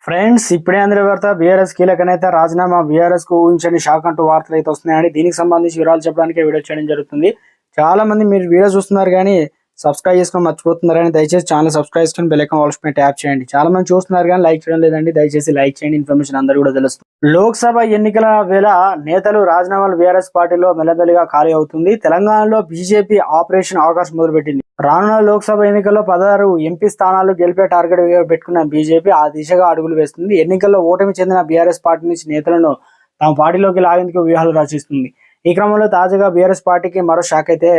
Friends ఇప్పుడే అందరి వార్త బీఆర్ఎస్ కీలక నేత రాజీనామా బీఆర్ఎస్ కు ఊహించని షాక్ అంటూ వార్తలు అయితే వస్తున్నాయండి. దీనికి సంబంధించి వివరాలు చెప్పడానికి వీడియో చేయడం జరుగుతుంది. చాలా మంది మీరు వీడియో చూస్తున్నారు కానీ సబ్స్క్రైబ్ చేసుకొని మర్చిపోతున్నారని దయచేసి ఛానల్ సబ్స్క్రైబ్ చేసుకొని బెల్ ఐకాన్ ఆల్స్ పై ట్యాప్ చేయండి. చాలా మంది చూస్తున్నారు కానీ లైక్ చేయడం లేదండి. దయచేసి లైక్ చేయండి, ఇన్ఫర్మేషన్ అందరూ కూడా తెలుస్తుంది. లోక్సభ ఎన్నికల వేళ నేతలు రాజీనామాలు బీఆర్ఎస్ పార్టీలో మెల్లమెల్లగా ఖాళీ అవుతుంది. తెలంగాణలో బీజేపీ ఆపరేషన్ అవకాశం మొదలుపెట్టింది. రానున్న లోక్సభ ఎన్నికల్లో 16 ఎంపీ స్థానాలు గెలిపే టార్గెట్ పెట్టుకున్న బీజేపీ ఆ దిశగా అడుగులు వేస్తుంది. ఎన్నికల్లో ఓటమి చెందిన బీఆర్ఎస్ పార్టీ నుంచి నేతలను తమ పార్టీలోకి లాగేందుకు వ్యూహాలు రచిస్తుంది. ఈ క్రమంలో తాజాగా బీఆర్ఎస్ పార్టీకి మరో షాక్ అయితే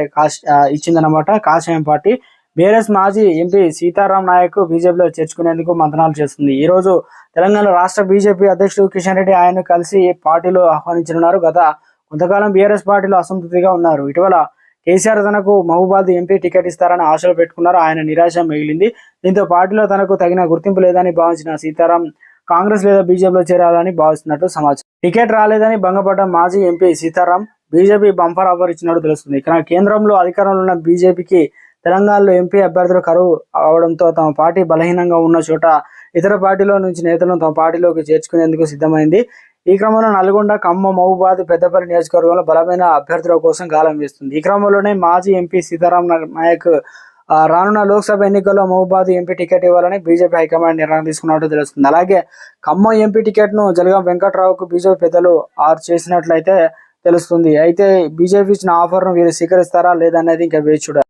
ఇచ్చిందన్నమాట. కాషాయం పార్టీ బీఆర్ఎస్ మాజీ ఎంపీ సీతారాం నాయక్ బీజేపీలో చేర్చుకునేందుకు మంతనాలు చేస్తుంది. ఈ రోజు తెలంగాణ రాష్ట్ర బీజేపీ అధ్యక్షుడు కిషన్ రెడ్డి ఆయన కలిసి పార్టీలో ఆహ్వానించనున్నారు. గత కొంతకాలం బీఆర్ఎస్ పార్టీలో అసంతృప్తిగా ఉన్నారు. ఇటీవల కేసీఆర్ తనకు మహబూబాద్ ఎంపీ టికెట్ ఇస్తారని ఆశలు పెట్టుకున్నారు. ఆయన నిరాశ మిగిలింది. దీంతో పార్టీలో తనకు తగిన గుర్తింపు లేదని భావించిన సీతారాం కాంగ్రెస్ లేదా బీజేపీలో చేరాలని భావిస్తున్నట్టు సమాచారం. టికెట్ రాలేదని భంగపడ్డ మాజీ MP Sitaram BJP bumper offer ఇచ్చినట్టు తెలుస్తుంది. కేంద్రంలో అధికారంలో ఉన్న బీజేపీకి తెలంగాణలో ఎంపీ అభ్యర్థులు కరువు అవడంతో తమ పార్టీ బలహీనంగా ఉన్న చోట ఇతర పార్టీలో నుంచి నేతలను తమ పార్టీలోకి చేర్చుకునేందుకు సిద్ధమైంది. ఈ క్రమంలో నల్గొండ, ఖమ్మం, మహబూబాద్, పెద్దపల్లి నియోజకవర్గంలో బలమైన అభ్యర్థుల కోసం గాలం వేస్తుంది. ఈ క్రమంలోనే మాజీ ఎంపీ సీతారాం నాయక్ రానున్న లోక్సభ ఎన్నికల్లో మహబూబాద్ ఎంపీ టికెట్ ఇవ్వాలని బీజేపీ హైకమాండ్ నిర్ణయం తీసుకున్నట్టు తెలుస్తుంది. అలాగే ఖమ్మం ఎంపీ టికెట్ ను జలగం వెంకట్రావుకు బీజేపీ పెద్దలు చేసినట్లయితే తెలుస్తుంది. అయితే బీజేపీ ఇచ్చిన ఆఫర్ ను వీరు స్వీకరిస్తారా లేదనేది ఇంకా వేచి చూడాలి.